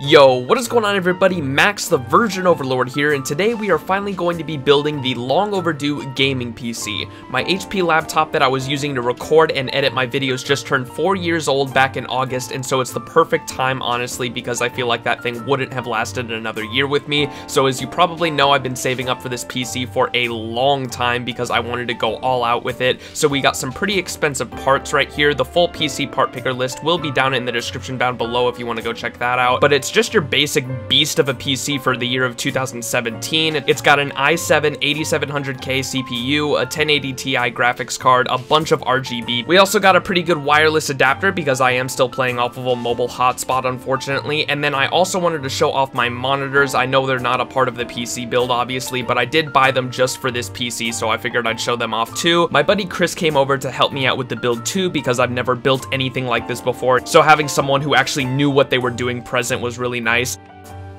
Yo, what is going on everybody? Max the Version Overlord here, and today we are finally going to be building the long overdue gaming PC. My HP laptop that I was using to record and edit my videos just turned 4 years old back in August, and so it's the perfect time honestly because I feel like that thing wouldn't have lasted another year with me. So as you probably know, I've been saving up for this PC for a long time because I wanted to go all out with it. So we got some pretty expensive parts right here. The full PC part picker list will be down in the description down below if you want to go check that out. But it's just your basic beast of a PC for the year of 2017. It's got an i7 8700K CPU, a 1080 Ti graphics card, a bunch of RGB. We also got a pretty good wireless adapter because I am still playing off of a mobile hotspot unfortunately, and then I also wanted to show off my monitors. I know they're not a part of the PC build obviously, but I did buy them just for this PC, so I figured I'd show them off too. My buddy Chris came over to help me out with the build too because I've never built anything like this before, so having someone who actually knew what they were doing present was really nice.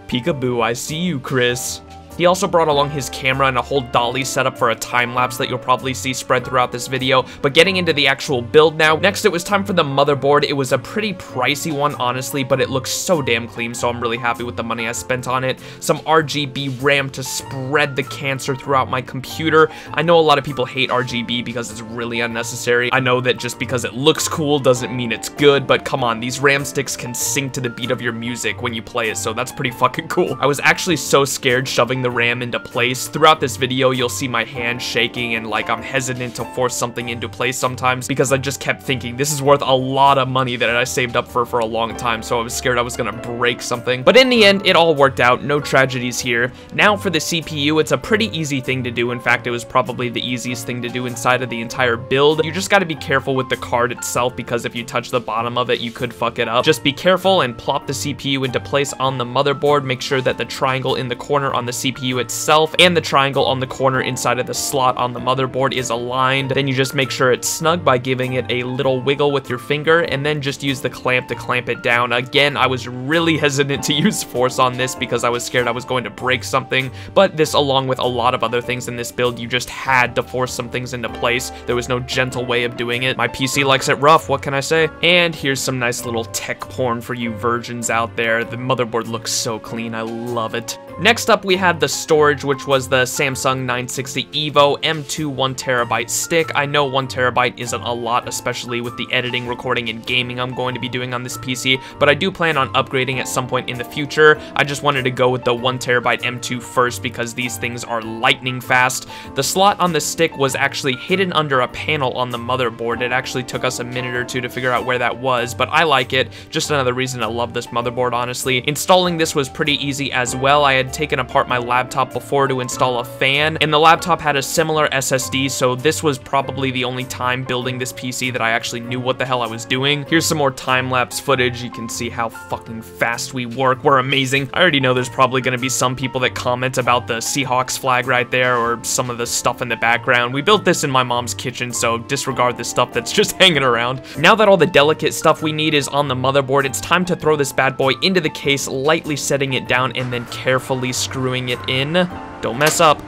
Peekaboo, I see you, Chris. He also brought along his camera and a whole dolly setup for a time-lapse that you'll probably see spread throughout this video. But getting into the actual build now, next it was time for the motherboard. It was a pretty pricey one, honestly, but it looks so damn clean, so I'm really happy with the money I spent on it. Some RGB RAM to spread the cancer throughout my computer. I know a lot of people hate RGB because it's really unnecessary. I know that just because it looks cool doesn't mean it's good, but come on, these RAM sticks can sync to the beat of your music when you play it, so that's pretty fucking cool. I was actually so scared shoving the RAM into place. Throughout this video, you'll see my hand shaking and like I'm hesitant to force something into place sometimes because I just kept thinking this is worth a lot of money that I saved up for a long time, so I was scared I was gonna break something. But in the end, it all worked out. No tragedies here. Now for the CPU, it's a pretty easy thing to do. In fact, it was probably the easiest thing to do inside of the entire build. You just gotta be careful with the card itself because if you touch the bottom of it, you could fuck it up. Just be careful and plop the CPU into place on the motherboard. Make sure that the triangle in the corner on the CPU itself and the triangle on the corner inside of the slot on the motherboard is aligned. Then you just make sure it's snug by giving it a little wiggle with your finger, and then just use the clamp to clamp it down. Again, I was really hesitant to use force on this because I was scared I was going to break something, but this, along with a lot of other things in this build, you just had to force some things into place. There was no gentle way of doing it. My PC likes it rough, what can I say? And here's some nice little tech porn for you virgins out there. The motherboard looks so clean, I love it. Next up, we had the storage, which was the Samsung 960 EVO M2 1TB stick. I know 1TB isn't a lot, especially with the editing, recording, and gaming I'm going to be doing on this PC, but I do plan on upgrading at some point in the future. I just wanted to go with the 1TB M2 first because these things are lightning fast. The slot on the stick was actually hidden under a panel on the motherboard. It actually took us a minute or two to figure out where that was, but I like it. Just another reason to love this motherboard, honestly. Installing this was pretty easy as well. I had taken apart my laptop before to install a fan, and the laptop had a similar SSD, so this was probably the only time building this PC that I actually knew what the hell I was doing. Here's some more time-lapse footage. You can see how fucking fast we work. We're amazing. I already know there's probably going to be some people that comment about the Seahawks flag right there or some of the stuff in the background. We built this in my mom's kitchen, so disregard the stuff that's just hanging around. Now that all the delicate stuff we need is on the motherboard, it's time to throw this bad boy into the case, lightly setting it down and then carefully screwing it in. Don't mess up.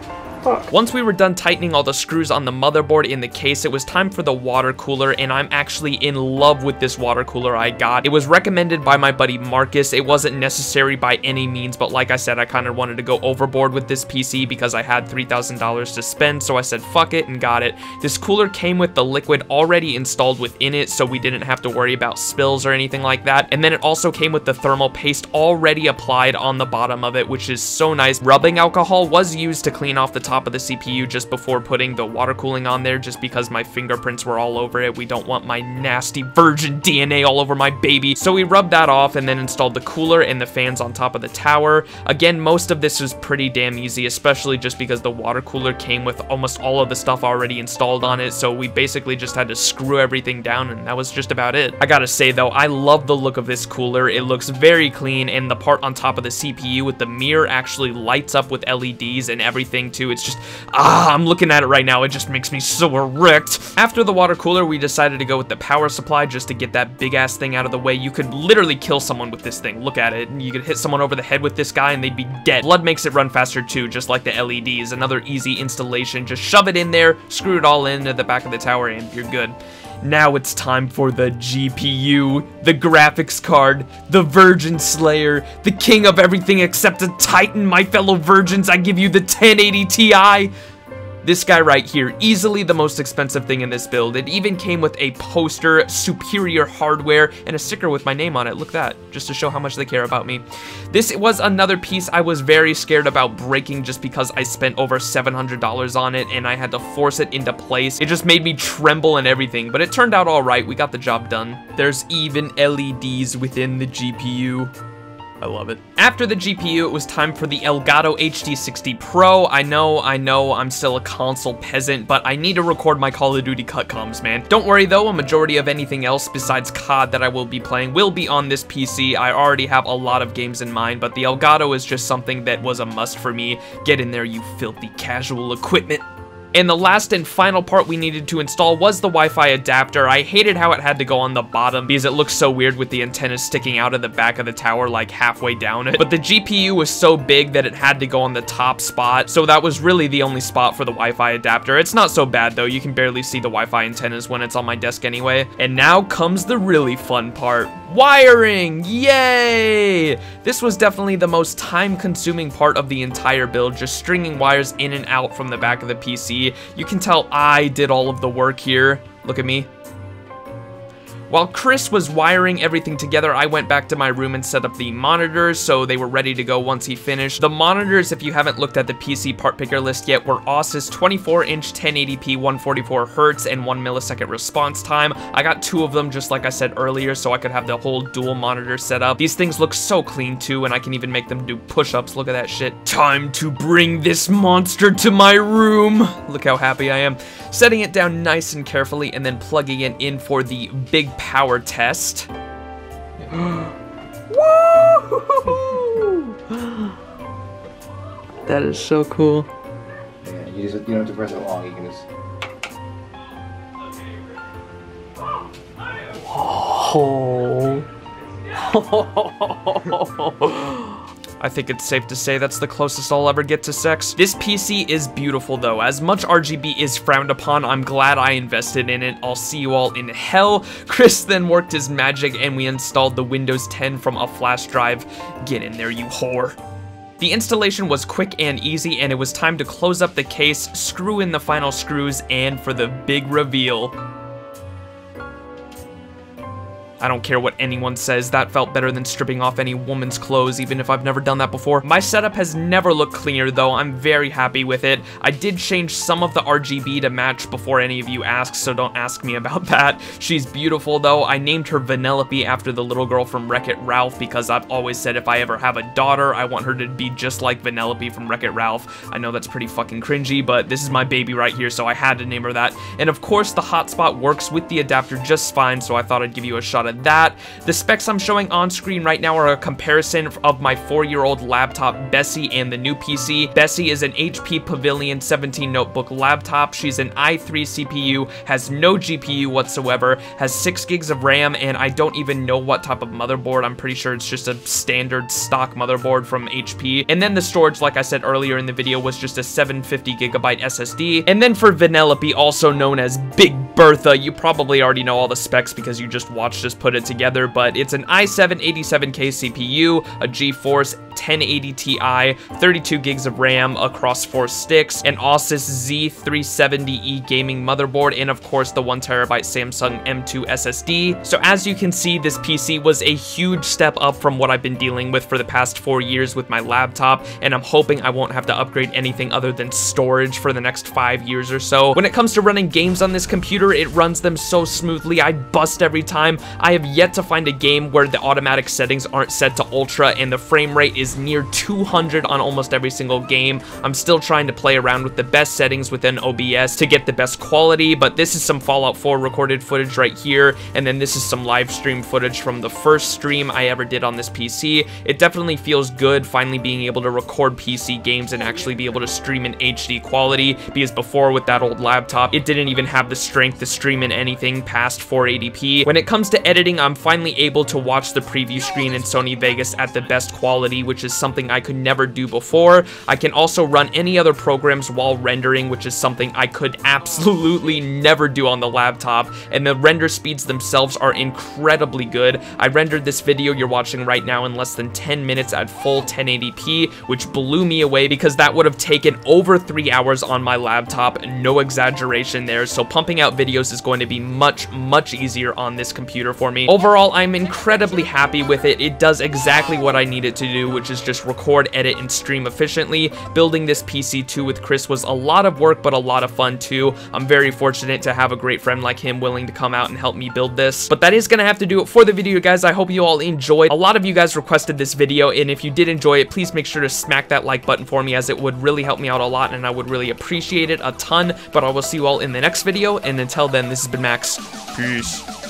Once we were done tightening all the screws on the motherboard in the case, it was time for the water cooler, and I'm actually in love with this water cooler I got. It was recommended by my buddy Marcus. It wasn't necessary by any means, but like I said, I kind of wanted to go overboard with this PC because I had $3,000 to spend, so I said fuck it and got it. This cooler came with the liquid already installed within it, so we didn't have to worry about spills or anything like that, and then it also came with the thermal paste already applied on the bottom of it, which is so nice. Rubbing alcohol was used to clean off the top of the CPU just before putting the water cooling on there, just because my fingerprints were all over it. We don't want my nasty virgin DNA all over my baby. So we rubbed that off and then installed the cooler and the fans on top of the tower. Again, most of this was pretty damn easy, especially just because the water cooler came with almost all of the stuff already installed on it, so we basically just had to screw everything down, and that was just about it. I gotta say though, I love the look of this cooler. It looks very clean, and the part on top of the CPU with the mirror actually lights up with LEDs and everything too. It's just, I'm looking at it right now, it just makes me so erect. After the water cooler, we decided to go with the power supply just to get that big ass thing out of the way. You could literally kill someone with this thing. Look at it. You could hit someone over the head with this guy and they'd be dead. Blood makes it run faster too, just like the LEDs. Another easy installation. Just shove it in there, screw it all into the back of the tower, and you're good. Now it's time for the GPU, the graphics card, the Virgin Slayer, the king of everything except a Titan, my fellow virgins. I give you the 1080 Ti. This guy right here, easily the most expensive thing in this build. It even came with a poster, superior hardware, and a sticker with my name on it. Look at that, just to show how much they care about me. This was another piece I was very scared about breaking just because I spent over $700 on it and I had to force it into place. It just made me tremble and everything, but it turned out all right. We got the job done. There's even LEDs within the GPU. I love it. After the GPU, it was time for the Elgato HD60 Pro. I know, I'm still a console peasant, but I need to record my Call of Duty cut comms, man. Don't worry though, a majority of anything else besides COD that I will be playing will be on this PC. I already have a lot of games in mind, but the Elgato is just something that was a must for me. Get in there, you filthy casual equipment. And the last and final part we needed to install was the Wi-Fi adapter. I hated how it had to go on the bottom because it looks so weird with the antenna sticking out of the back of the tower like halfway down it. But the GPU was so big that it had to go on the top spot, so that was really the only spot for the Wi-Fi adapter. It's not so bad though, you can barely see the Wi-Fi antennas when it's on my desk anyway. And now comes the really fun part. Wiring! Yay! This was definitely the most time-consuming part of the entire build, just stringing wires in and out from the back of the PC. You can tell I did all of the work here. Look at me. While Chris was wiring everything together, I went back to my room and set up the monitors so they were ready to go once he finished. The monitors, if you haven't looked at the PC part picker list yet, were Asus 24-inch 1080p 144Hz and 1 millisecond response time. I got 2 of them just like I said earlier so I could have the whole dual monitor set up. These things look so clean too, and I can even make them do push-ups. Look at that shit. Time to bring this monster to my room. Look how happy I am. Setting it down nice and carefully and then plugging it in for the big power test. That is so cool. Yeah, you don't have to press it long, you can just... I think it's safe to say that's the closest I'll ever get to sex. This PC is beautiful though. As much RGB is frowned upon, I'm glad I invested in it. I'll see you all in hell. Chris then worked his magic and we installed the Windows 10 from a flash drive. Get in there, you whore. The installation was quick and easy, and it was time to close up the case, screw in the final screws, and for the big reveal. I don't care what anyone says, that felt better than stripping off any woman's clothes, even if I've never done that before. My setup has never looked cleaner though, I'm very happy with it. I did change some of the RGB to match before any of you asked, so don't ask me about that. She's beautiful though. I named her Vanellope after the little girl from Wreck-It Ralph because I've always said if I ever have a daughter, I want her to be just like Vanellope from Wreck-It Ralph. I know that's pretty fucking cringy, but this is my baby right here, so I had to name her that. And of course, the hotspot works with the adapter just fine, so I thought I'd give you a shot at that. The specs I'm showing on screen right now are a comparison of my 4-year-old laptop Bessie and the new PC. Bessie is an HP Pavilion 17 notebook laptop. She's an i3 CPU, has no GPU whatsoever, has 6 gigs of RAM, and I don't even know what type of motherboard. I'm pretty sure it's just a standard stock motherboard from HP. And then the storage, like I said earlier in the video, was just a 750 gigabyte SSD. And then for Vanellope, also known as Big Bertha, you probably already know all the specs because you just watched us put it together, but it's an i7 87K CPU, a GeForce 1080 Ti, 32 gigs of RAM across 4 sticks, an Asus Z370E gaming motherboard, and of course the 1TB Samsung M2 SSD. So as you can see, this PC was a huge step up from what I've been dealing with for the past 4 years with my laptop, and I'm hoping I won't have to upgrade anything other than storage for the next 5 years or so. When it comes to running games on this computer, it runs them so smoothly, I bust every time. I have yet to find a game where the automatic settings aren't set to ultra and the frame rate is near 200 on almost every single game. I'm still trying to play around with the best settings within OBS to get the best quality, but this is some Fallout 4 recorded footage right here, and then this is some live stream footage from the first stream I ever did on this PC. It definitely feels good finally being able to record PC games and actually be able to stream in HD quality, because before with that old laptop, it didn't even have the strength strength to stream in anything past 480p. When it comes to editing, I'm finally able to watch the preview screen in Sony Vegas at the best quality, which is something I could never do before. I can also run any other programs while rendering, which is something I could absolutely never do on the laptop, and the render speeds themselves are incredibly good. I rendered this video you're watching right now in less than 10 minutes at full 1080p, which blew me away because that would have taken over 3 hours on my laptop, no exaggeration there. So pumping out videos is going to be much easier on this computer for me. Overall, I'm incredibly happy with it. It does exactly what I need it to do, which is just record, edit, and stream efficiently. Building this PC too with Chris was a lot of work, but a lot of fun too. I'm very fortunate to have a great friend like him willing to come out and help me build this. But that is gonna have to do it for the video, guys. I hope you all enjoyed. A lot of you guys requested this video, and if you did enjoy it, please make sure to smack that like button for me, as it would really help me out a lot, and I would really appreciate it a ton. But I will see you all in the next video, and until then, this has been Max. Peace.